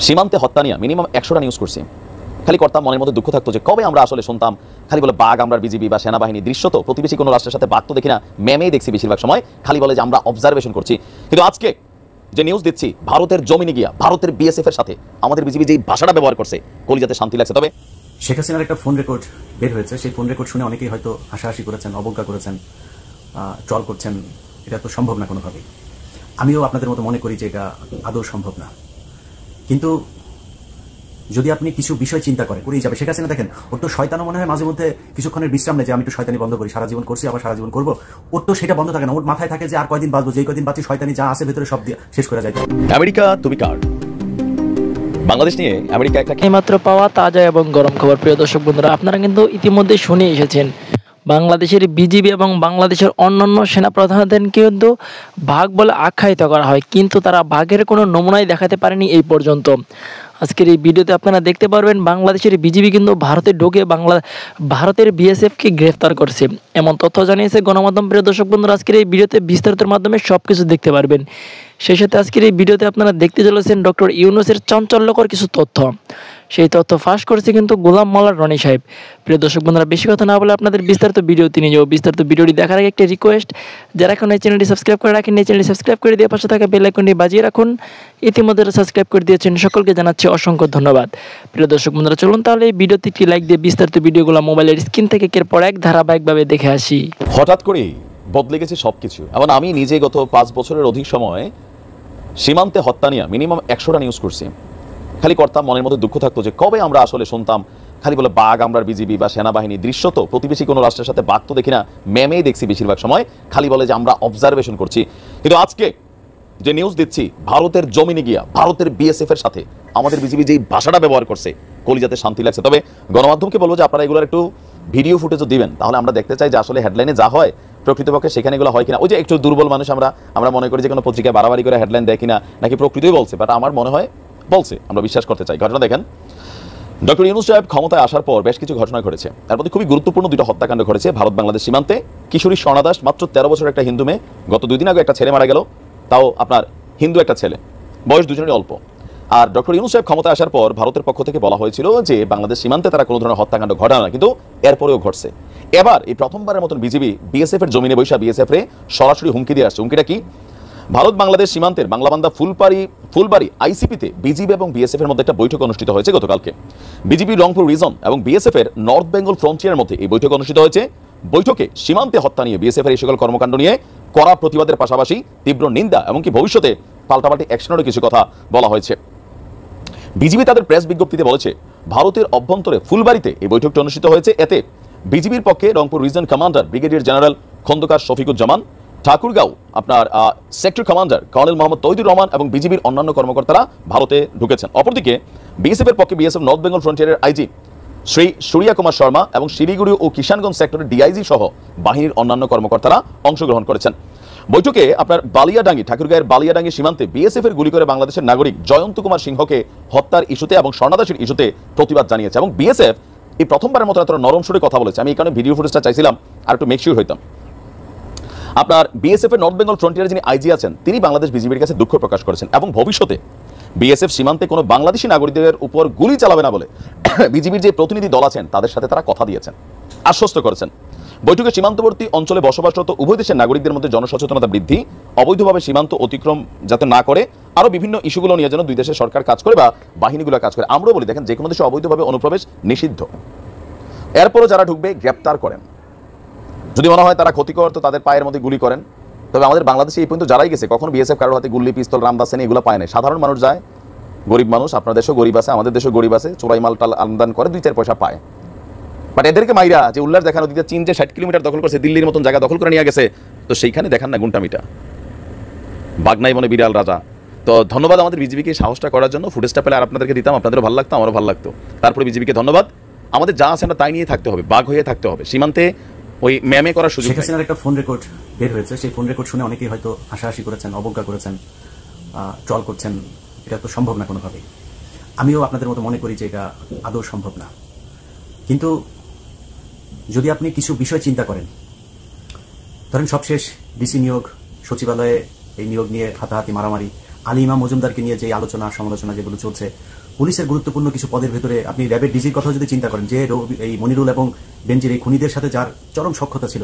সীমান্তে হত্যা নিয়ে মিনিমাম 100টা নিউজ করছি। খালি করতাম, মনের মধ্যে দুঃখ থাকতো যে কবে আমরা আসলে শুনতাম খালি বলে বাঘ আমরা বিজিবি বা সেনাবাহিনী, দৃশ্য তো প্রতিবেশী কোনো রাষ্ট্রের সাথে বাঘ তো দেখি না, ম্যামেই দেখছি বেশিরভাগ সময়, খালি বলে যে আমরা অবজারভেশন করছি। কিন্তু আজকে যে নিউজ দিচ্ছি, ভারতের জমিনে গিয়া ভারতের বিএসএফ এর সাথে আমাদের বিজিবি যে ভাষাটা ব্যবহার করছে, কলিজাতে শান্তি লাগছে। তবে শেখ হাসিনার একটা ফোন রেকর্ড বের হয়েছে, সেই ফোন রেকর্ড শুনে অনেকেই হয়তো হাসাহাসি করেছেন, অবজ্ঞা করেছেন, ট্রল করছেন, এটা তো সম্ভব না কোনোভাবেই। আমিও আপনাদের মতো মনে করি যে এটা আদৌ সম্ভব না। কিন্তু যদি আপনি কিছু বিষয় চিন্তা করেই যাবে, শেখ হাসিনা দেখেন ওর তো শয়তানও মনে হয় মাঝে মধ্যে কিছুক্ষণের বিশ্রাম নেই যে আমি একটু শয়তানি বন্ধ করি, সারা জীবন করছি আবার সারা জীবন করবো, ওর তো সেটা বন্ধ থাকে না। ওর মাথায় থাকে যে আর কয়দিন বাঁচবো, যে কয়দিন বাঁচি শয়তানি যা আছে ভেতরে সব দিয়ে শেষ করে যায়। আমেরিকা তুমি কার? বাংলাদেশ নিয়ে আমেরিকা একটা এইমাত্র পাওয়া তাজা এবং গরম খবর। প্রিয় দর্শক বন্ধুরা, আপনারা কিন্তু ইতিমধ্যে শুনে এসেছেন বাংলাদেশের বিজিবি এবং বাংলাদেশের অন্যান্য সেনাপ্রধানদের কিন্তু বাঘ বলে আখ্যায়িত করা হয়, কিন্তু তারা বাঘের কোনো নমুনাই দেখাতে পারেনি এই পর্যন্ত। আজকের এই ভিডিওতে আপনারা দেখতে পারবেন বাংলাদেশের বিজিবি কিন্তু ভারতে ঢুকে ভারতের বিএসএফকে গ্রেফতার করছে, এমন তথ্য জানিয়েছে গণমাধ্যম। প্রিয় দর্শক বন্ধুরা, আজকের এই ভিডিওতে বিস্তারিতের মাধ্যমে সব কিছু দেখতে পারবেন। সেই সাথে আজকের এই ভিডিওতে আপনারা দেখতে চলেছেন ডক্টর ইউনূসের চাঞ্চল্যকর কিছু তথ্য। সেই তথ্য ফাঁস করেছে কিন্তু গোলাম মাওলার রনি সাহেব। প্রিয় দর্শক বন্ধুরা, বেশি কথা না বলে আপনাদের বিস্তারিত ভিডিওতে নিয়ে যাবো। বিস্তারিত ভিডিওটি দেখার আগে একটা রিকোয়েস্ট, যারা এখন এই চ্যানেলটি সাবস্ক্রাইব করে রাখেন, এই চ্যানেলটি সাবস্ক্রাইব করে দিয়ে পাশে থাকা বেল আইকনটি বাজিয়ে রাখুন। ইতিমধ্যে সাবস্ক্রাইব করে দিয়েছেন, সকলকে জানাচ্ছি অসংখ্য ধন্যবাদ। প্রিয় দর্শক বন্ধুরা, চলুন তাহলে এই ভিডিওতে একটি লাইক দিয়ে বিস্তারিত ভিডিওগুলো মোবাইলের স্ক্রিন থেকে একের পর এক ধারাবাহিকভাবে দেখে আসি। হঠাৎ করেই বদলে গেছে সবকিছু। এবং আমি নিজে গত 5 বছরের অধিক সময় সীমান্তে হত্যা নিয়ে মিনিমাম 100টা নিউজ করছি। খালি করতাম, মনের মধ্যে দুঃখ থাকতো যে কবে আমরা আসলে শুনতাম খালি বলে বাঘ আমরা বিজিবি বা সেনাবাহিনী, দৃশ্য তো প্রতিবেশী কোনো রাষ্ট্রের সাথে বাঘ তো দেখি না, ম্যামেই দেখছি বেশিরভাগ সময়, খালি বলে যে আমরা অবজারভেশন করছি। কিন্তু আজকে যে নিউজ দিচ্ছি, ভারতের জমিনে গিয়া ভারতের বিএসএফ এর সাথে আমাদের বিজিবি যেই ভাষাটা ব্যবহার করছে, কলিজাতে শান্তি লাগছে। তবে গণমাধ্যমকে বলবো যে আপনারা এগুলোর একটু ভিডিও ফুটেজও দিবেন, তাহলে আমরা দেখতে চাই যে আসলে হেডলাইনে যা হয় প্রকৃতপক্ষে সেখানে এগুলো হয় কিনা। ওই যে একটু দুর্বল মানুষ আমরা মনে করি যে কোনো পত্রিকায় বাড়াবাড়ি করে হেডলাইন দেয় কিনা, নাকি প্রকৃতই বলছে, বাট আমার মনে হয় বলছে, আমরা বিশ্বাস করতে চাই। ঘটনা দেখেন, ডক্টর ইউনূস সাহেব ক্ষমতায় আসার পর বেশ কিছু ঘটনা ঘটেছে। তার মধ্যে খুবই গুরুত্বপূর্ণ 2টা হত্যাকাণ্ড ঘটেছে ভারত বাংলাদেশ সীমান্তে। কিশোরী স্বর্ণা দাস, মাত্র 13 বছরের একটা হিন্দু মেয়ে, গত 2 দিন আগে একটা ছেলে মারা গেল, তাও আপনার হিন্দু একটা ছেলে, বয়স দুজনেরই অল্প। আর ডক্টর ইউনূস সাহেব ক্ষমতায় আসার পর ভারতের পক্ষ থেকে বলা হয়েছিল যে বাংলাদেশ সীমান্তে তারা কোনো ধরনের হত্যাকাণ্ড ঘটায় না, কিন্তু এরপরেও ঘটছে। এবার এই প্রথমবারের মতন বিজিবি বিএসএফ এর জমিনে বৈশা বিএসএফ রে সরাসরি হুমকি দিয়ে আসছে। হুমকিটা কি? ভারত বাংলাদেশ সীমান্তের বাংলাবান্ধা ফুলবাড়ি আইসিপিতে বিজিবি এবং বিএসএফ এর মধ্যে একটা বৈঠক অনুষ্ঠিত হয়েছে গতকালকে। বিজিবি রংপুর রিজন এবং বিএসএফ এর নর্থ বেঙ্গল ফ্রন্টিয়ারের মধ্যে এই বৈঠক অনুষ্ঠিত হয়েছে। বৈঠকে সীমান্তে হত্যা নিয়ে বিএসএফ এর এই সকল কর্মকাণ্ড নিয়ে কড়া প্রতিবাদের পাশাপাশি তীব্র নিন্দা এবং কি ভবিষ্যতে পাল্টাপাল্টি অ্যাকশনেরও কিছু কথা বলা হয়েছে। বিজিবি তাদের প্রেস বিজ্ঞপ্তিতে বলেছে, ভারতের অভ্যন্তরে ফুলবাড়িতে এই বৈঠকটি অনুষ্ঠিত হয়েছে। এতে বিজিবির পক্ষে Rangpur region commander brigadier general Khandakar Shafiquzzaman, Thakurgaon আপনার sector commander colonel Mohammad Tauhidur Rahman এবং বিজিবির অন্যান্য কর্মকর্তারা ভারতে ঢুকেছেন। অপরদিকে বিএসএফ এর পক্ষে বিএসএফ নর্থ বেঙ্গল ফ্রন্টিয়ারের আইজি শ্রী সূর্যা কুমার শর্মা এবং শিলিগুড়ি ও কিষানগঞ্জ সেক্টরের ডিআইজি সহ বাহিনীর অন্যান্য কর্মকর্তারা অংশগ্রহণ করেছেন। বৈঠকে আপনার বালিয়াডাঙ্গি, ঠাকুরগাঁয়ের বালিয়াডাঙ্গি সীমান্তে বিএসএফ এর গুলি করে বাংলাদেশের নাগরিক জয়ন্ত কুমার সিংহকে হত্যার ইস্যুতে এবং স্বর্ণাদাসের ইস্যুতে প্রতিবাদ জানিয়েছে। এবং বিএসএফ এই প্রথমবারের মতো এত নরম সুরে কথা বলেছে। আমি এই কারণে ভিডিও ফুটেজটা চাইছিলাম আর একটু মেকশিওর হইতাম। আপনার বিএসএফ এর নর্থ বেঙ্গল ফ্রন্টিয়ারে যিনি আইজি আছেন, তিনি বাংলাদেশ বিজিবির কাছে দুঃখ প্রকাশ করেছেন এবং ভবিষ্যতে বিএসএফ সীমান্তে কোনো বাংলাদেশি নাগরিকদের উপর গুলি চালাবে না বলে বিজিবির যে প্রতিনিধি দল আছেন তাদের সাথে তারা কথা দিয়েছেন, আশ্বস্ত করেছেন। বৈঠকে সীমান্তবর্তী অঞ্চলে বসবাসরত উভয় দেশের নাগরিকদের মধ্যে জনসচেতনতা বৃদ্ধি, অবৈধভাবে সীমান্ত অতিক্রম যাতে না করে, আরো বিভিন্ন ইস্যুগুলো নিয়ে যেন দুই দেশের সরকার কাজ করে বা বাহিনীগুলো কাজ করে। আমরাও বলি, দেখেন যে কোনো দেশে অবৈধভাবে অনুপ্রবেশ নিষিদ্ধ, এরপরও যারা ঢুকবে গ্রেপ্তার করেন। যদি মনে হয় তারা ক্ষতিকর তো তাদের পায়ের মধ্যে গুলি করেন। তবে আমাদের বাংলাদেশে এই পর্যন্ত যারাই গেছে, কখনো বিএসএফ কারোর হাতে গুলি পিস্তল রামদাসেন এগুলো পায় না। সাধারণ মানুষ যায়, গরিব মানুষ, আপনার দেশেও গরিব আছে, আমাদের দেশেও গরিব আছে, চোরাই মালটাল আমদানি করে 2-4 পয়সা পায়। বাট এদেরকে মাইরা যে উল্লাস দেখানো দিতে চীন যে 60 কিলোমিটার দখল করছে, দিল্লির মতন জায়গা দখল করে নিয়ে গেছে, তো সেইখানে দেখান না গুন্টামিটা, বাগনাই বনে বিড়াল রাজা। তো ধন্যবাদ আমাদের বিজিবিকে সাহসটা করার জন্য। ফুটেজটা পেলে আর আপনাদেরকে দিতাম, আপনাদেরও ভালো লাগতো, আমারও ভালো লাগতো। তারপরে বিজিবিকে ধন্যবাদ। আমাদের যা আছে আমরা তাই নিয়ে থাকতে হবে, বাঘ হয়ে থাকতে হবে, সীমান্তে ওই ম্যামে করার সুযোগ। শেখ হাসিনার একটা ফোন রেকর্ড বের হয়েছে, সেই ফোন রেকর্ড শুনে অনেকেই হয়তো হাসাহাসি করেছেন, অবজ্ঞা করেছেন, ট্রল করছেন, এটা তো সম্ভব না কোনোভাবেই। আমিও আপনাদের মতো মনে করি যে এটা আদৌ সম্ভব না। কিন্তু যদি আপনি কিছু বিষয় চিন্তা করেন, ধরেন সবশেষ ডিসি নিয়োগ, সচিবালয়ে এই নিয়োগ নিয়ে হাতাহাতি মারামারি, আলিমা মজুমদারকে নিয়ে যে আলোচনা সমালোচনা যেগুলো চলছে, পুলিশের গুরুত্বপূর্ণ কিছু পদের ভেতরে আপনি র্যাবের ডিজির কথা যদি চিন্তা করেন, যে এই মনিরুল এবং বেনজির এই খুনিদের সাথে যার চরম সখ্যতা ছিল,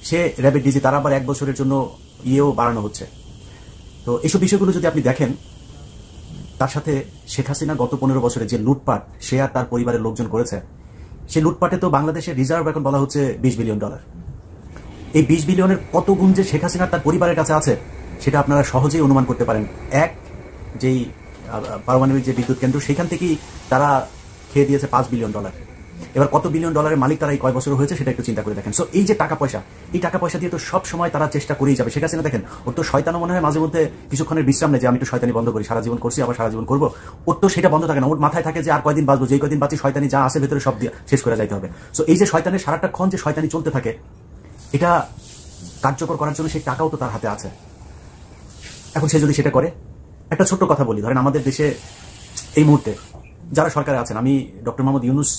সে র্যাবের ডিজি, তার আবার 1 বছরের জন্য ইয়েও বাড়ানো হচ্ছে। তো এইসব বিষয়গুলো যদি আপনি দেখেন, তার সাথে শেখ হাসিনা গত 15 বছরে যে লুটপাট সে আর তার পরিবারের লোকজন করেছে, সেই লুটপাটে তো বাংলাদেশের রিজার্ভ এখন বলা হচ্ছে $20 বিলিয়ন। এই 20 বিলিয়নের কত গুণ যে শেখ হাসিনা তার পরিবারের কাছে আছে সেটা আপনারা সহজেই অনুমান করতে পারেন। যেই পারমাণবিক যে বিদ্যুৎ কেন্দ্র, সেখান থেকেই তারা খেয়ে দিয়েছে $5 বিলিয়ন। এবার কত বিলিয়ন ডলারের মালিক তারা এই কয় বছর হয়েছে সেটা একটু চিন্তা করে দেখেন। সো এই যে টাকা পয়সা, এই টাকা পয়সা দিয়ে তো সব সময় তারা চেষ্টা করেই যাবে। শেখ হাসিনা দেখেন, ওর তো শয়তানও মনে হয় মাঝে মধ্যে কিছুক্ষণের বিশ্রাম নেই যে আমি একটু শয়তানি বন্ধ করি, সারা জীবন করছি আবার সারা জীবন করবো, ওর তো সেটা বন্ধ থাকে না। ওর মাথায় থাকে যে আর কয়দিন বাঁচবো, যেই কয়দিন বাঁচি শয়তানি যা আছে ভেতরে সব দিয়ে শেষ করে যাইতে হবে। সো এই যে শয়তানের সারাটা ক্ষণ যে শয়তানি চলতে থাকে, এটা কার্যকর করার জন্য সেই টাকাও তো তার হাতে আছে। এখন সে যদি সেটা করে, একটা ছোট্ট কথা বলি, ধরেন আমাদের দেশে এই মুহূর্তে যারা সরকারে আছেন, আমি ডক্টর মোহাম্মদ ইউনূস,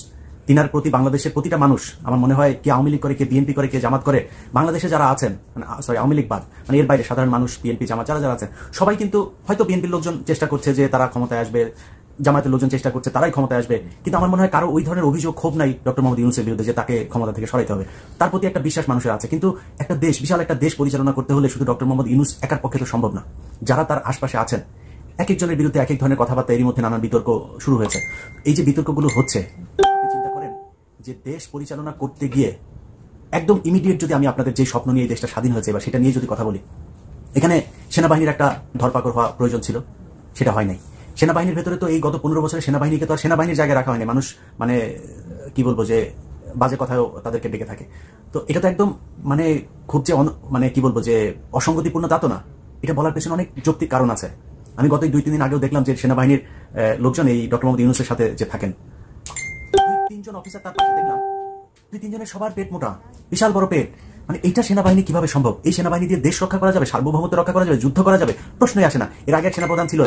তিনার প্রতি বাংলাদেশের প্রতিটা মানুষ, আমার মনে হয় কে আওয়ামী লীগ করে, কে বিএনপি করে, কে জামাত করে, বাংলাদেশে যারা আছেন, সরি আওয়ামী লীগ বাদ, মানে এর বাইরে সাধারণ মানুষ, বিএনপি জামাত যারা যারা আছেন, সবাই কিন্তু হয়তো বিএনপির লোকজন চেষ্টা করছে যে তারা ক্ষমতায় আসবে, জামাতের লোকজন চেষ্টা করছে তারাই ক্ষমতায় আসবে, কিন্তু আমার মনে হয় কারো ওই ধরনের অভিযোগ ক্ষোভ নাই ডক্টর মোহাম্মদ ইউনূসের বিরুদ্ধে যে তাকে ক্ষমতা থেকে সরাইতে হবে। তার প্রতি একটা বিশ্বাস মানুষের আছে। কিন্তু একটা দেশ, বিশাল একটা দেশ পরিচালনা করতে হলে শুধু ডক্টর মোহাম্মদ ইউনূস একার পক্ষে তো সম্ভব না। যারা তার আশপাশে আছেন, এক একজনের বিরুদ্ধে এক এক ধরনের কথাবার্তা, এরই মধ্যে নানান বিতর্ক শুরু হয়েছে। এই যে বিতর্কগুলো হচ্ছে, চিন্তা করেন যে দেশ পরিচালনা করতে গিয়ে একদম ইমিডিয়েট যদি আমি আপনাদের যে স্বপ্ন নিয়ে এই দেশটা স্বাধীন হয়েছে এবার সেটা নিয়ে যদি কথা বলি, এখানে সেনাবাহিনীর একটা ধরপাকড় হওয়া প্রয়োজন ছিল, সেটা হয় নাই। সেনাবাহিনীর ভেতরে তো এই গত 15 বছরে সেনাবাহিনীকে তো আর সেনাবাহিনীর জায়গায় রাখা হয়নি। মানুষ মানে কি বলবো যে বাজে কথাও তাদেরকে ডেকে থাকে। তো এটা তো একদম মানে খুব যে মানে কি বলবো যে অসঙ্গতিপূর্ণ তা তো না। এটা বলার পেছনে অনেক যৌক্তিক কারণ আছে। আমি গত 2-3 দিন আগেও দেখলাম যে সেনাবাহিনীর লোকজন এই ডক্টর মোহাম্মদ ইউনূসের সাথে যে থাকেন, 2-3 জন অফিসার তার পাশে দেখলাম, 2-3 জনের সবার পেট মোটা, বিশাল বড় পেট। মানে এইটা সেনাবাহিনী কিভাবে সম্ভব? এই সেনাবাহিনী দিয়ে দেশ রক্ষা করা যাবে, সার্বভৌমত্ব রক্ষা করা যাবে, যুদ্ধ করা যাবে? প্রশ্নই আসে না। এর আগে এক সেনাপ্রধান ছিল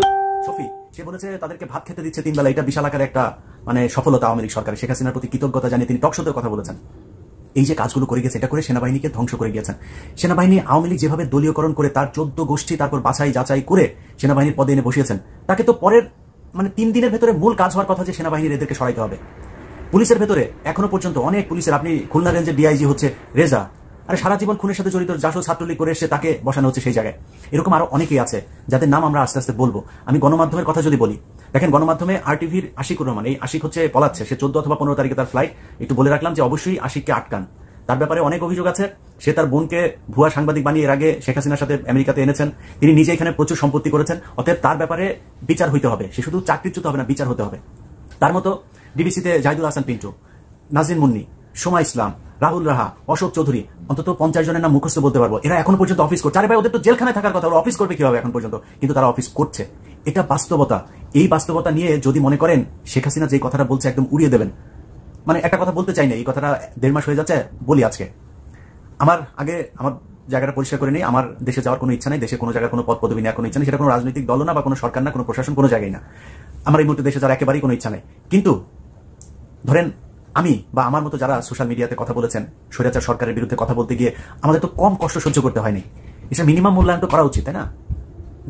শফি, সে বলেছে তাদেরকে ভাত খেতে দিচ্ছে 3 বেলা, এটা বিশাল আকারে একটা মানে সফলতা আওয়ামী লীগ সরকারের। শেখ হাসিনার প্রতি কৃতজ্ঞতা জানিয়ে তিনি টকশোতে কথা বলেছেন। এই যে কাজগুলো করে গেছে, এটা করে সেনাবাহিনীকে ধ্বংস করে গিয়েছেন। সেনাবাহিনী আওয়ামী লীগ যেভাবে দলীয়করণ করে তার 14 গোষ্ঠী তারপর বাছাই যাচাই করে সেনাবাহিনীর পদে এনে বসিয়েছেন, তাকে তো পরের মানে 3 দিনের ভেতরে মূল কাজ হওয়ার কথা যে সেনাবাহিনীর এদেরকে সরাইতে হবে। পুলিশের ভেতরে এখনো পর্যন্ত অনেক পুলিশের, আপনি খুলনা রেঞ্জের ডিআইজি হচ্ছে রেজা, আরে সারা জীবন খুনের সাথে জড়িত, জাসদ ছাত্রলীগ করে এসে তাকে বসানো হচ্ছে সেই জায়গায়। এরকম আরো অনেকেই আছে যাদের নাম আমরা আস্তে আস্তে বলবো। আমি গণমাধ্যমের কথা যদি বলি, দেখেন গণমাধ্যমে আরটিভির আশিকুর রহমান, এই আশিক হচ্ছে পলাচ্ছে, সে 14 অথবা 15 তারিখে তার ফ্লাইট। একটু বলে রাখলাম যে অবশ্যই আশিককে আটকান, তার ব্যাপারে অনেক অভিযোগ আছে। সে তার বোনকে ভুয়া সাংবাদিক বানিয়ে এর আগে শেখ হাসিনার সাথে আমেরিকাতে এনেছেন, তিনি নিজে এখানে প্রচুর সম্পত্তি করেছেন। অতএব তার ব্যাপারে বিচার হইতে হবে, সে শুধু চাকরিচ্যুত হবে না, বিচার হতে হবে। তার মতো ডিবিসিতে জাহিদুল হাসান পিন্টু, নাজরিন মুন্নি, সোমা ইসলাম, রাহুল রাহা, অশোক চৌধুরী, অন্তত 50 জনের নাম মুখস্থ বলতে পারবো। এরা এখন পর্যন্ত অফিস করছে। আরে ভাই, ওদের তো জেলখানায় থাকার কথা, ওরা অফিস করবে কিভাবে এখন পর্যন্ত? কিন্তু তারা অফিস করছে। এটা বাস্তবতা। এই বাস্তবতা নিয়ে যদি মনে করেন শেখ হাসিনা যে কথাটা বলছে একদম উড়িয়ে দেবেন, মানে একটা কথা বলতে চাই না, এই কথাটা 1.5 মাস হয়ে যাচ্ছে বলি আজকে। আমার জায়গাটা পরিষ্কার করে নেই, আমার দেশে যাওয়ার কোনো ইচ্ছা নেই, দেশে কোনো জায়গায় কোনো পদ পদবি নেওয়ার কোনো ইচ্ছা নেই, সেটা কোনো রাজনৈতিক দল না বা কোনো সরকার না, কোনো প্রশাসন, কোনো জায়গায় না। আমার এই মুহূর্তে দেশে যাওয়ার একেবারেই কোনো ইচ্ছা নেই। কিন্তু ধরেন আমি বা আমার মতো যারা সোশ্যাল মিডিয়াতে কথা বলেছেন স্বৈরাচার সরকারের বিরুদ্ধে কথা বলতে গিয়ে, আমাদের তো কম কষ্ট সহ্য করতে হয়নি। এটা মিনিমাম মূল্যায়ন তো করা উচিত, তাই না?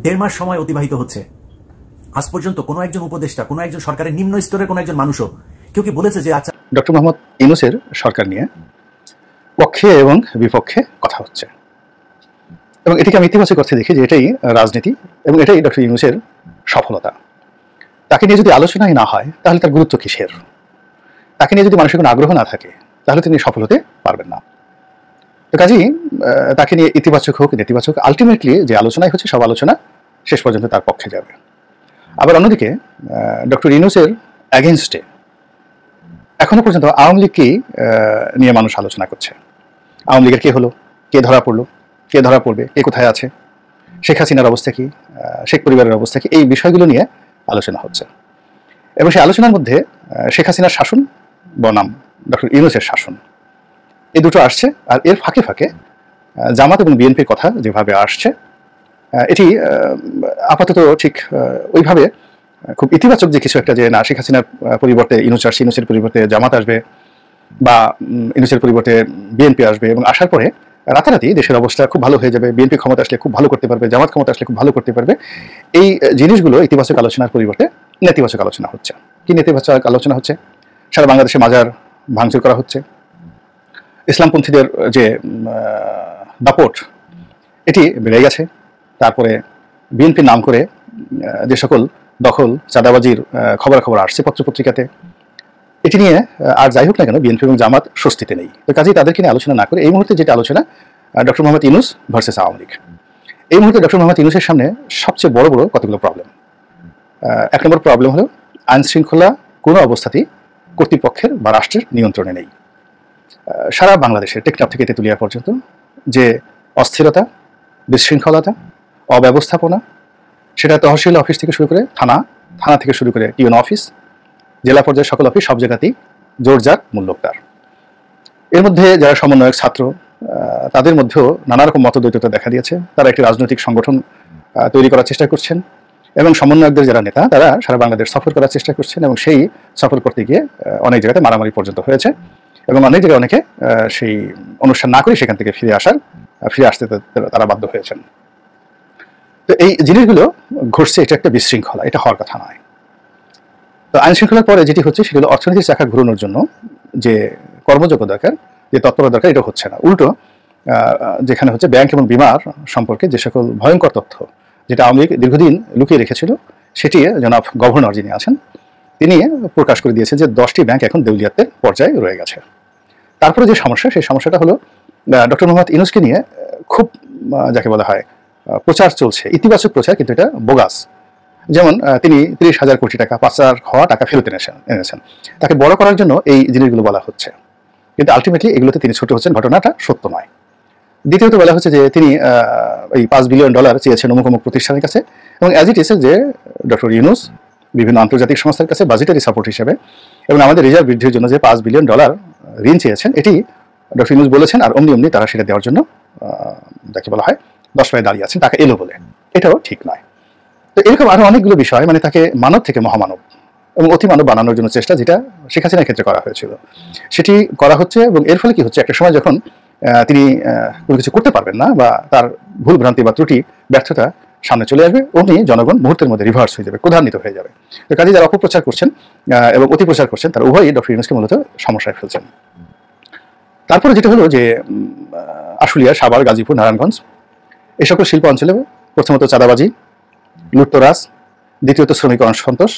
1.5 মাস সময় অতিবাহিত হচ্ছে, আজ পর্যন্ত কোনো একজন উপদেষ্টা, কোনো একজন সরকারের নিম্ন স্তরের কোনো একজন মানুষও কেউ কি বলেছে যে আচ্ছা ডক্টর মোহাম্মদ ইউনূসের সরকার নিয়ে পক্ষে এবং বিপক্ষে কথা হচ্ছে, এবং এটিকে আমি ইতিবাচক অর্থে দেখি যে এটাই রাজনীতি এবং এটাই ডক্টর ইউনূসের সফলতা। তাকে নিয়ে যদি আলোচনাই না হয় তাহলে তার গুরুত্ব কিসের? তাকে নিয়ে যদি মানুষের কোনো আগ্রহ না থাকে তাহলে তিনি সফল হতে পারবেন না। তো কাজেই তাকে নিয়ে ইতিবাচক হোক নেতিবাচক, আলটিমেটলি যে আলোচনাই হচ্ছে সব আলোচনা শেষ পর্যন্ত তার পক্ষে যাবে। আবার অন্যদিকে ডক্টর ইউনূসের অ্যাগেনস্টে এখনো পর্যন্ত আওয়ামী লীগকেই নিয়ে মানুষ আলোচনা করছে। আওয়ামী লীগের কে হলো, কে ধরা পড়লো, কে ধরা পড়বে, কে কোথায় আছে, শেখ হাসিনার অবস্থা কি, শেখ পরিবারের অবস্থা কি, এই বিষয়গুলো নিয়ে আলোচনা হচ্ছে। এবং সেই আলোচনার মধ্যে শেখ হাসিনার শাসন বনাম ডক্টর ইউনূসের শাসন, এই দুটো আসছে। আর এর ফাঁকে ফাঁকে জামাত এবং বিএনপির কথা যেভাবে আসছে, এটি আপাতত ঠিক ওইভাবে খুব ইতিবাচক যে কিছু একটা, যে না শেখ হাসিনার পরিবর্তে ইউনূস আসছে, ইউনূসের পরিবর্তে জামাত আসবে বা ইউনূসের পরিবর্তে বিএনপি আসবে, এবং আসার পরে রাতারাতি দেশের অবস্থা খুব ভালো হয়ে যাবে, বিএনপি ক্ষমতা আসলে খুব ভালো করতে পারবে, জামাত ক্ষমতা আসলে খুব ভালো করতে পারবে, এই জিনিসগুলো ইতিবাচক আলোচনার পরিবর্তে নেতিবাচক আলোচনা হচ্ছে। কি নেতিবাচক আলোচনা হচ্ছে? সারা বাংলাদেশে মাজার ভাঙচুর করা হচ্ছে, ইসলামপন্থীদের যে দাপট এটি বেড়ে গেছে। তারপরে বিএনপির নাম করে যে সকল দখল চাঁদাবাজির খবরাখবর আসছে পত্রপত্রিকাতে, এটি নিয়ে আর যাই হোক না কেন বিএনপি এবং জামাত স্বস্তিতে নেই। তো কাজেই তাদেরকে নিয়ে আলোচনা না করে এই মুহূর্তে যেটা আলোচনা ডক্টর মোহাম্মদ ইউনূস ভার্সেস আওয়ামী লীগ। এই মুহূর্তে ডক্টর মোহাম্মদ ইউনূসের সামনে সবচেয়ে বড় বড় কতগুলো প্রবলেম। এক নম্বর প্রবলেম হলো আইন শৃঙ্খলা কোনো অবস্থাতেই কর্তৃপক্ষের বা রাষ্ট্রের নিয়ন্ত্রণে নেই। সারা বাংলাদেশের টেকনাফ থেকে তেঁতুলিয়া পর্যন্ত যে অস্থিরতা, বিশৃঙ্খলতা, অব্যবস্থাপনা, সেটা তহসিল অফিস থেকে শুরু করে থানা, থানা থেকে শুরু করে ইউএন অফিস, জেলা পর্যায়ের সকল অফিস, সব জায়গাতেই জোরজার মূল্যকদার। এর মধ্যে যারা সমন্বয়ক ছাত্র, তাদের মধ্যেও নানা রকম মতদ্বৈততা দেখা দিয়েছে। তারা একটি রাজনৈতিক সংগঠন তৈরি করার চেষ্টা করছেন এবং সমন্বয়কদের যারা নেতা তারা সারা বাংলাদেশ সফর করার চেষ্টা করছেন এবং সেই সফর করতে গিয়ে অনেক জায়গাতে মারামারি পর্যন্ত হয়েছে এবং অনেক জায়গায় অনেকে সেই অনুষ্ঠান না করে সেখান থেকে ফিরে আসতে তারা বাধ্য হয়েছেন। তো এই জিনিসগুলো ঘটছে, এটা একটা বিশৃঙ্খলা, এটা হওয়ার কথা নয়। তো আইন শৃঙ্খলার পরে যেটি হচ্ছে সেটা হলো অর্থনীতির চাকা ঘুরানোর জন্য যে কর্মযোগ্য দরকার, যে তৎপরতা দরকার, এটা হচ্ছে না। উল্টো যেখানে হচ্ছে ব্যাংক এবং বিমার সম্পর্কে যে সকল ভয়ঙ্কর তথ্য যেটা আওয়ামী লীগ দীর্ঘদিন লুকিয়ে রেখেছিল, সেটি জনাব গভর্নর যিনি আছেন তিনি প্রকাশ করে দিয়েছেন যে 10টি ব্যাংক এখন দেউলিয়াতের পর্যায়ে রয়ে গেছে। তারপরে যে সমস্যা, সেই সমস্যাটা হলো ডক্টর মোহাম্মদ ইউনূসকে নিয়ে খুব যাকে বলা হয় প্রচার চলছে, ইতিবাচক প্রচার, কিন্তু এটা বোগাস। যেমন তিনি 30,000 কোটি টাকা, পাচার হওয়া টাকা ফেরত এনেছেন, তাকে বড় করার জন্য এই জিনিসগুলো বলা হচ্ছে, কিন্তু আলটিমেটলি এগুলোতে তিনি ছোট হচ্ছেন, ঘটনাটা সত্য নয়। দ্বিতীয়ত বলা হচ্ছে যে তিনি এই $5 বিলিয়ন চেয়েছেন অমুক অমুক প্রতিষ্ঠানের কাছে, এবং অ্যাজ ইট ইস যে ডক্টর ইউনূস বিভিন্ন আন্তর্জাতিক সংস্থার কাছে বাজেটারি সাপোর্ট হিসেবে এবং আমাদের রিজার্ভ বৃদ্ধির জন্য যে $5 বিলিয়ন ঋণ চেয়েছেন, এটি ডক্টর ইউনূস বলেছেন, আর অমনি তারা সেটা দেওয়ার জন্য যাকে বলা হয় 10 পায়ে দাঁড়িয়ে আছেন, টাকা এলো বলে। এটাও ঠিক নয়। তো এরকম আরো অনেকগুলো বিষয়, মানে তাকে মানব থেকে মহামানব এবং অতিমানব বানানোর জন্য চেষ্টা, যেটা শেখ হাসিনার ক্ষেত্রে করা হয়েছিল, সেটি করা হচ্ছে। এবং এর ফলে কি হচ্ছে, একটা সময় যখন তিনি কোনো কিছু করতে পারবেন না বা তার ভুল ভ্রান্তি বা ত্রুটি ব্যর্থতা সামনে চলে আসবে, অমনি জনগণ মুহূর্তের মধ্যে রিভার্স হয়ে যাবে, ক্রোধান্বিত হয়ে যাবে। তো কাজে যারা অপপ্রচার করছেন এবং অতিপ্রচার করছেন, তারা উভয়ই ডক্টর ইউনূসকে মূলত সমস্যায় ফেলছেন। তারপরে যেটা হলো যে আশুলিয়া, সাভার, গাজীপুর, নারায়ণগঞ্জ এই সকল শিল্প অঞ্চলে প্রথমত চাঁদাবাজি, লুটতরাজ, দ্বিতীয়ত শ্রমিক অসন্তোষ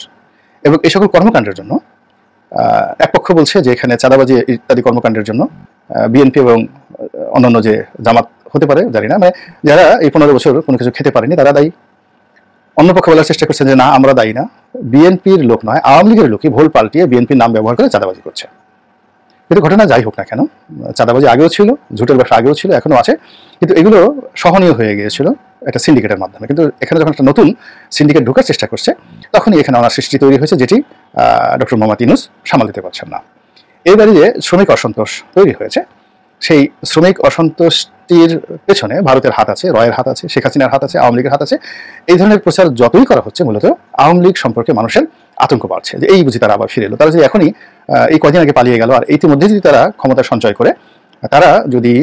এবং এই সকল কর্মকাণ্ডের জন্য এক পক্ষ বলছে যে এখানে চাঁদাবাজি ইত্যাদি কর্মকাণ্ডের জন্য বিএনপি এবং অন্যান্য যে জামাত হতে পারে জানি না, মানে যারা এই 15 বছর কোনো কিছু খেতে পারেনি তারা দায়ী। অন্য পক্ষ বলার চেষ্টা করছেন যে না, আমরা দায়ী না, বিএনপির লোক নয়, আওয়ামী লীগের লোকই ভুল পাল্টিয়ে বিএনপির নাম ব্যবহার করে চাঁদাবাজি করছে। কিন্তু ঘটনা যাই হোক না কেন, চাঁদাবাজি আগেও ছিল, ঝুটের ব্যবসা আগেও ছিল, এখনো আছে, কিন্তু এগুলো সহনীয় হয়ে গিয়েছিল একটা সিন্ডিকেটের মাধ্যমে। কিন্তু এখানে যখন একটা নতুন সিন্ডিকেট ঢোকার চেষ্টা করছে, তখনই এখানে অনার সৃষ্টি তৈরি হয়েছে, যেটি ডক্টর মোহাম্মদ ইউনূস সামাল দিতে পারছেন না। এইবারে যে শ্রমিক অসন্তোষ তৈরি হয়েছে, সেই শ্রমিক অসন্তোষটির পেছনে ভারতের হাত আছে, রয়ের হাত আছে, শেখ হাসিনার হাত আছে, আওয়ামী লীগের হাত আছে। এই ধরনের প্রচার যতই করা হচ্ছে, মূলত আওয়ামী লীগ সম্পর্কে মানুষের আতঙ্ক বাড়ছে, যে এই বুঝি তারা আবার ফিরে এলো। তারা যদি এখনই এই কদিন আগে পালিয়ে গেল, আর ইতিমধ্যে যদি তারা ক্ষমতা সঞ্চয় করে, তারা যদি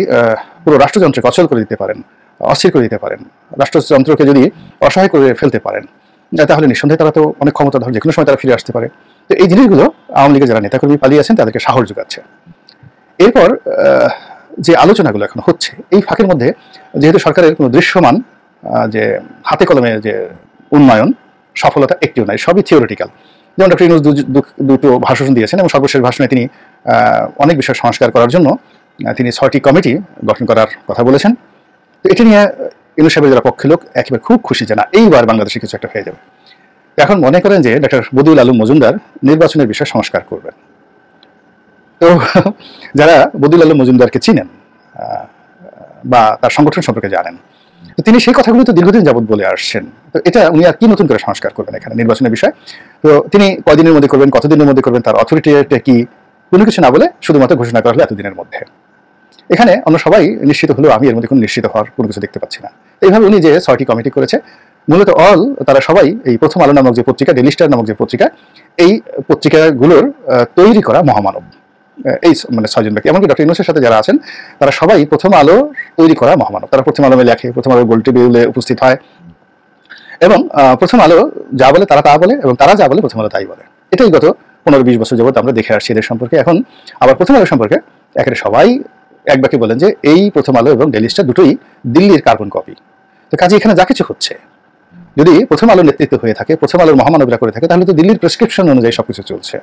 পুরো রাষ্ট্রযন্ত্রকে অচল করে দিতে পারেন, অস্থির করে দিতে পারেন, রাষ্ট্রযন্ত্রকে যদি অসহায় করে ফেলতে পারেন, তাহলে নিঃসন্দেহে তারা তো অনেক ক্ষমতাধর, যে কোনো সময় তারা ফিরে আসতে পারে। তো এই জিনিসগুলো আওয়ামী লীগের যারা নেতাকর্মী পালিয়ে আছেন তাদেরকে সাহস যোগাচ্ছে। এরপর যে আলোচনাগুলো এখন হচ্ছে, এই ফাঁকের মধ্যে যেহেতু সরকারের কোনো দৃশ্যমান যে হাতে কলমে যে উন্নয়ন সফলতা একটিও নাই, সবই থিওরিটিক্যাল। যেমন ডক্টর ইউনূস দুটো ভাষণ দিয়েছেন এবং সর্বশেষ ভাষণে তিনি অনেক বিষয় সংস্কার করার জন্য তিনি 6টি কমিটি গঠন করার কথা বলেছেন। তো এটি নিয়ে ইউনূস সাহেবের যারা পক্ষের লোক একেবারে খুব খুশি যে না, এইবার বাংলাদেশে কিছু একটা হয়ে যাবে। এখন মনে করেন যে ডক্টর বদিউল আলম মজুমদার নির্বাচনের বিষয়ে সংস্কার করবেন। তো যারা বদিউল আলম মজুমদারকে চিনেন বা তার সংগঠন সম্পর্কে জানেন, তো তিনি সেই কথাগুলো তো দীর্ঘদিন যাবত বলে আসছেন। তো এটা উনি আর কি নতুন করে সংস্কার করবেন এখানে নির্বাচনের বিষয়? তো তিনি কয়দিনের মধ্যে করবেন, কতদিনের মধ্যে করবেন, তার অথরিটিটা কি, কোনো কিছু না বলে শুধুমাত্র ঘোষণা করা হলো এতদিনের মধ্যে। এখানে অন্য সবাই নিশ্চিত হলেও আমি এর মধ্যে কোনো নিশ্চিত হওয়ার কোনো কিছু দেখতে পাচ্ছি না। এইভাবে উনি যে 6টি কমিটি করেছে, মূলত তারা সবাই এই প্রথম আলো নামক যে পত্রিকা, ডেইলি স্টার নামক যে পত্রিকা, এই পত্রিকাগুলোর তৈরি করা মহামানব। এই মানে 6 জন ব্যক্তি, এমনকি ডক্টর ইউনূসের সাথে যারা আছেন তারা সবাই প্রথম আলো তৈরি করা মহামানব। তারা প্রথম আলোয় লেখে, প্রথম আলো গোল টেবিলে উপস্থিত হয়, এবং প্রথম আলো যা বলে তারা তা বলে, এবং তারা যা বলে প্রথম আলো তাই বলে। এটাই গত 15-20 বছর যাবত আমরা দেখে আসছি এদের সম্পর্কে। এখন আবার প্রথম আলো সম্পর্কে একেবারে সবাই এক বাক্যে বলেন যে এই প্রথম আলো এবং ডেইলি স্টার দুটোই দিল্লির কার্বন কপি। তো কাজে এখানে যা কিছু হচ্ছে, যদি প্রথম আলোর নেতৃত্ব হয়ে থাকে, প্রথম আলোর মহামানবরা করে থাকে, তাহলে তো দিল্লির প্রেসক্রিপশন অনুযায়ী সবকিছু চলছে।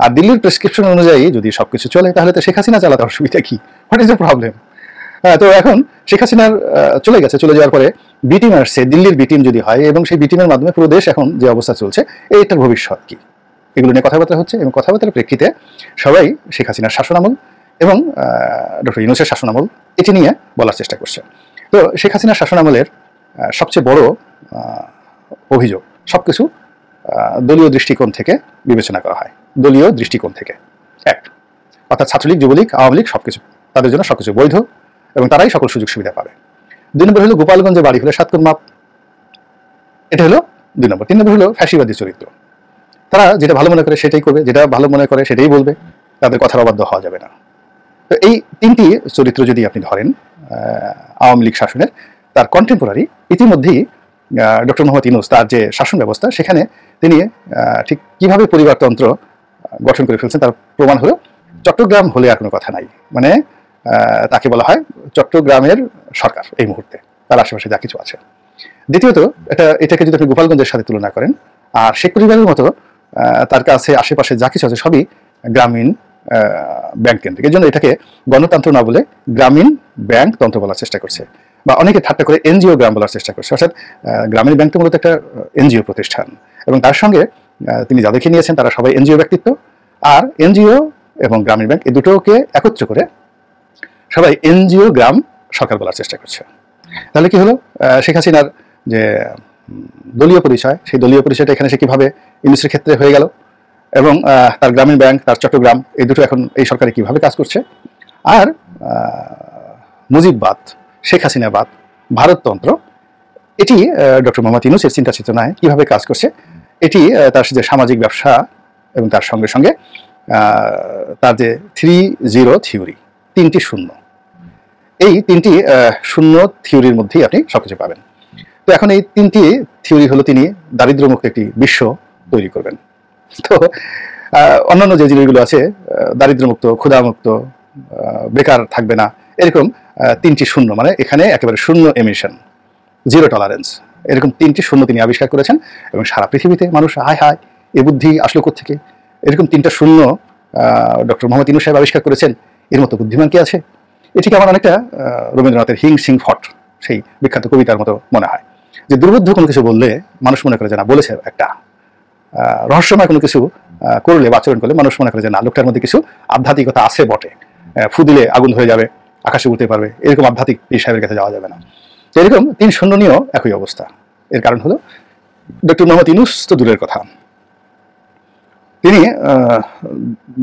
আর দিল্লির প্রেসক্রিপশন অনুযায়ী যদি সবকিছু চলে, তাহলে তো শেখ হাসিনা চালাতে অসুবিধা কি? What is the problem? তো এখন শেখ হাসিনার চলে গেছে, চলে যাওয়ার পরে বি টিম আসছে, দিল্লির বি টিম যদি হয়, এবং সেই বি টিমের মাধ্যমে পুরো দেশ এখন যে অবস্থা চলছে, এইটার ভবিষ্যৎ কি, এগুলো নিয়ে কথাবার্তা হচ্ছে। এবং কথাবার্তার প্রেক্ষিতে সবাই শেখ হাসিনার শাসনামল এবং ডক্টর ইউনূসের শাসনামল এটি নিয়ে বলার চেষ্টা করছে। তো শেখ হাসিনার শাসনামলের সবচেয়ে বড় অভিযোগ সবকিছু দলীয় দৃষ্টিকোণ থেকে বিবেচনা করা হয়, দলীয় দৃষ্টিকোণ থেকে। এক, অর্থাৎ ছাত্রলীগ, যুবলীগ, আওয়ামী লীগ সবকিছু, তাদের জন্য সবকিছু বৈধ এবং তারাই সকল সুযোগ সুবিধা পাবে। 2 নম্বর হলো গোপালগঞ্জে বাড়ি হলে 7 কোণ মাপ, এটা হলো 2 নম্বর। 3 নম্বর হলো ফ্যাসিবাদী চরিত্র, তারা যেটা ভালো মনে করে সেটাই করবে, যেটা ভালো মনে করে সেটাই বলবে, তাদের কথার অবাধ্য হওয়া যাবে না। তো এই 3টি চরিত্র যদি আপনি ধরেন আওয়ামী লীগ শাসনের, তার কন্টেম্পোরারি ইতিমধ্যেই ডক্টর মোহাম্মদ ইউনূস তার যে শাসন ব্যবস্থা, সেখানে তিনি ঠিক কিভাবে পরিবারতন্ত্র গঠন করে ফেলছেন তার প্রমাণ হলো চট্টগ্রাম হলে আর কোনো কথা নাই। মানে তাকে বলা হয় চট্টগ্রামের সরকার এই মুহূর্তে, তার আশেপাশে যা কিছু আছে। দ্বিতীয়ত, এটাকে যদি আপনি গোপালগঞ্জের সাথে তুলনা করেন, আর শেখ পরিবারের মতো তার কাছে আশেপাশে যা কিছু আছে সবই গ্রামীণ ব্যাংক কেন্দ্রিক। এই জন্য এটাকে গণতন্ত্র না বলে গ্রামীণ ব্যাংক তন্ত্র বলার চেষ্টা করছে, বা অনেকে ঠাট্টা করে এনজিও গ্রাম বলার চেষ্টা করছে। অর্থাৎ গ্রামীণ ব্যাংক তো মূলত একটা এনজিও প্রতিষ্ঠান, এবং তার সঙ্গে তিনি যাদেরকে নিয়েছেন তারা সবাই এনজিও ব্যক্তিত্ব। আর এনজিও এবং গ্রামীণ ব্যাংক এই দুটোকে একত্র করে সবাই এনজিও গ্রাম সরকার বলার চেষ্টা করছে। তাহলে কি হলো, শেখ হাসিনার যে দলীয় পরিচয়, সেই দলীয় পরিচয়টা এখানে সে কীভাবে ইউনূসের ক্ষেত্রে হয়ে গেল, এবং তার গ্রামীণ ব্যাংক, তার চট্টগ্রাম, এই দুটো এখন এই সরকারে কীভাবে কাজ করছে। আর মুজিববাদ, শেখ হাসিনাবাদ, ভারততন্ত্র, এটি ডক্টর মোহাম্মদ ইউনূসের চিন্তা চেতনায় কীভাবে কাজ করছে, এটি তার যে সামাজিক ব্যবসা এবং তার সঙ্গে সঙ্গে তার যে 3-0 থিওরি, 3টি শূন্য, এই 3টি শূন্য থিওরির মধ্যেই আপনি সবকিছু পাবেন। তো এখন এই 3টি থিওরি হলো তিনি দারিদ্র্যমুক্ত একটি বিশ্ব তৈরি করবেন। তো অন্যান্য যে জিনিসগুলো আছে, দারিদ্র্যমুক্ত, ক্ষুধামুক্ত, বেকার থাকবে না, এরকম 3টি শূন্য, মানে এখানে একেবারে শূন্য এমিশন, 0 টলারেন্স, এরকম 3টি শূন্য তিনি আবিষ্কার করেছেন। এবং সারা পৃথিবীতে মানুষ হায় হায় এ বুদ্ধি আসলো কোত্থেকে, এরকম 3টা শূন্য ডক্টর মোহাম্মদ ইউনূস সাহেব আবিষ্কার করেছেন, এর মতো বুদ্ধিমান কি আছে? এটিকে আমার অনেকটা রবীন্দ্রনাথের হিং সিং ফট সেই বিখ্যাত কবিতার মতো মনে হয়, যে দুর্বোধ্য কোনো কিছু বললে মানুষ মনে করে যে না বলেছে একটা, রহস্যময় কোনো কিছু করলে বা আচরণ করলে মানুষ মনে করে যে না লোকটার মধ্যে কিছু আধ্যাত্মিকতা আছে বটে, ফু দিলে আগুন হয়ে যাবে, আকাশে উঠতে পারবে, এরকম আধ্যাত্মিক পীর সাহেবের কাছে যাওয়া যাবে না। তো এরকম 3 শূন্য নিয়েও একই অবস্থা। এর কারণ হলো ডক্টর মোহাম্মদ ইউনূস তো দূরের কথা, তিনি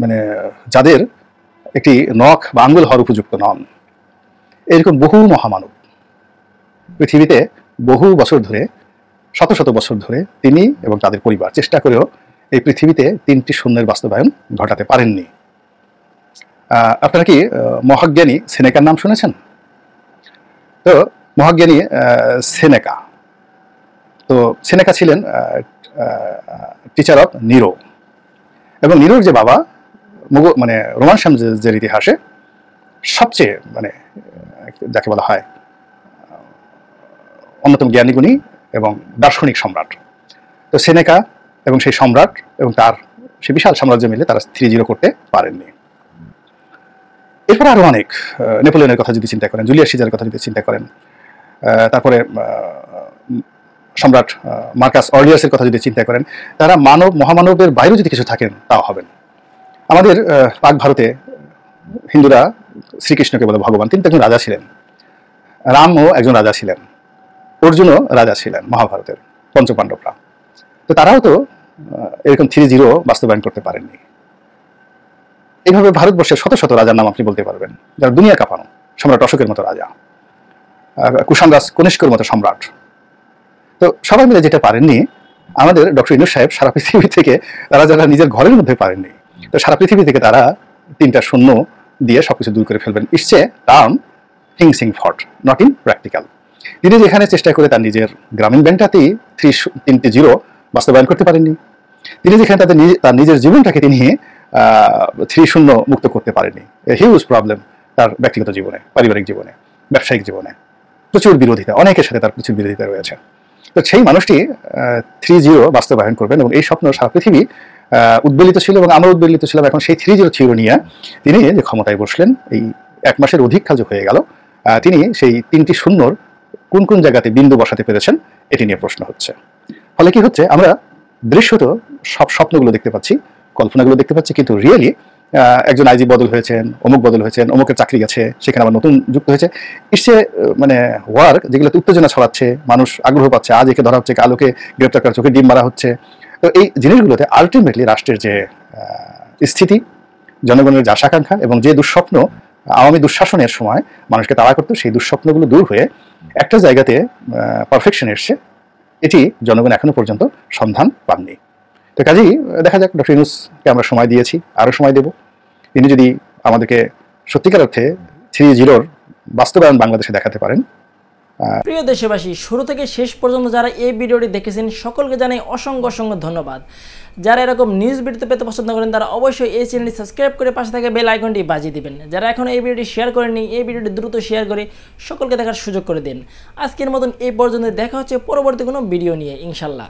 মানে যাদের একটি নখ বা আঙ্গুল হওয়ার উপযুক্ত নন, এরকম বহু মহামানব পৃথিবীতে বহু বছর ধরে, শত শত বছর ধরে তিনি এবং তাদের পরিবার চেষ্টা করেও এই পৃথিবীতে 3টি শূন্যের বাস্তবায়ন ঘটাতে পারেননি। আপনারা কি মহাজ্ঞানী সেনেকার নাম শুনেছেন? তো মহাজ্ঞানী সেনেকা, তো সেনেকা ছিলেন টিচার অফ নিরো, এবং নিরোর যে বাবা মানে রোমান সাম্রাজ্যের ইতিহাসে সবচেয়ে মানে যাকে বলা হয় অন্যতম জ্ঞানীগুণী এবং দার্শনিক সম্রাট। তো সেনেকা এবং সেই সম্রাট এবং তার সে বিশাল সাম্রাজ্য মিলে তারা 3-0 করতে পারেননি। এরপর আরো অনেক, নেপোলিয়নের কথা যদি চিন্তা করেন, জুলিয়াস সিজারের কথা যদি চিন্তা করেন, তারপরে সম্রাট মার্কাস অর্লিয়াসের কথা যদি চিন্তা করেন, তারা মানব মহামানবের বাইরে যদি কিছু থাকেন তাও হবেন। আমাদের পাক ভারতে হিন্দুরা শ্রীকৃষ্ণকে বলে ভগবান, তিনি তো একজন রাজা ছিলেন, রামও একজন রাজা ছিলেন, অর্জুনও রাজা ছিলেন মহাভারতের, পঞ্চপাণ্ডবরা। তো তারাও তো এরকম 3-0 বাস্তবায়ন করতে পারেননি। এইভাবে ভারতবর্ষের শত শত রাজার নাম আপনি বলতে পারবেন যারা দুনিয়া কাঁপানো, সম্রাট অশোকের মতো রাজা, কুষাণ রাজ কনিষ্কের মতো সম্রাট। তো সবাই মিলে যেটা পারেননি, আমাদের ডক্টর ইউনূস সাহেব সারা পৃথিবী থেকে, তারা যারা নিজের ঘরের মধ্যে পারেননি, তো সারা পৃথিবী থেকে তারা 3টা শূন্য দিয়ে সবকিছু দূর করে ফেলবেন। ইটস এ টার্ম থিংসিং ফট, নট ইন প্র্যাকটিক্যাল। তিনি যেখানে চেষ্টা করে তার নিজের গ্রামীণ ব্যাংকটাতেই 3টি জিরো বাস্তবায়ন করতে পারেননি, তিনি যেখানে তার নিজের জীবনটাকে তিনি 3-0 মুক্ত করতে পারেননি। হিউজ প্রবলেম তার ব্যক্তিগত জীবনে, পারিবারিক জীবনে, ব্যবসায়িক জীবনে, প্রচুর বিরোধিতা, অনেকের সাথে তার প্রচুর বিরোধিতা রয়েছে। তো সেই মানুষটি 3-0 বাস্তবায়ন করবেন এবং এই স্বপ্ন সারা পৃথিবী উদ্বেলিত ছিল এবং আমরা উদ্বেলিত ছিলাম। এখন সেই 3-0 থিওরি নিয়ে তিনি যে ক্ষমতায় বসলেন, এই 1 মাসের অধিক কাল যে হয়ে গেল, তিনি সেই 3টি শূন্যর কোন কোন জায়গাতে বিন্দু বসাতে পেরেছেন এটি নিয়ে প্রশ্ন হচ্ছে। ফলে কি হচ্ছে, আমরা দৃশ্যত সব স্বপ্নগুলো দেখতে পাচ্ছি, কল্পনাগুলো দেখতে পাচ্ছি, কিন্তু রিয়েলি একজন আইজি বদল হয়েছেন, অমুক বদল হয়েছেন, অমুকের চাকরি গেছে, সেখানে আবার নতুন যুক্ত হয়েছে। ইটস এ মানে ওয়ার্ক যেগুলোতে উত্তেজনা ছড়াচ্ছে, মানুষ আগ্রহ পাচ্ছে, আজ একে ধরা হচ্ছে, কালোকে গ্রেপ্তার করা, চোখে ডিম মারা হচ্ছে। তো এই জিনিসগুলোতে আলটিমেটলি রাষ্ট্রের যে স্থিতি, জনগণের যে আশাকাঙ্ক্ষা এবং যে দুঃস্বপ্ন আওয়ামী দুঃশাসনের সময় মানুষকে তাড়া করতো, সেই দুঃস্বপ্নগুলো দূর হয়ে একটা জায়গাতে পারফেকশন এসছে, এটি জনগণ এখনো পর্যন্ত সন্ধান পাননি। তো কাজেই দেখা যাক, ডক্টর ইউনূসকে আমরা সময় দিয়েছি, আরও সময় দেব। তিনি যদি আমাদেরকে সত্যিকার অর্থে 3-0 বাস্তবায়ন বাংলাদেশে দেখাতে পারেন। প্রিয় দেশবাসী, শুরু থেকে শেষ পর্যন্ত যারা এই ভিডিওটি দেখেছেন সকলকে জানাই অসংখ্য অসংখ্য ধন্যবাদ। যারা এরকম নিউজ ভিডিও পেতে পছন্দ করেন তারা অবশ্যই এই চ্যানেলটি সাবস্ক্রাইব করে পাশে থাকা বেল আইকনটি বাজিয়ে দিবেন। যারা এখন এই ভিডিওটি শেয়ার করেননি, এই ভিডিওটি দ্রুত শেয়ার করে সকলকে দেখার সুযোগ করে দিন। আজকের মতন এই পর্যন্ত, দেখা হচ্ছে পরবর্তী কোনো ভিডিও নিয়ে ইনশাল্লাহ।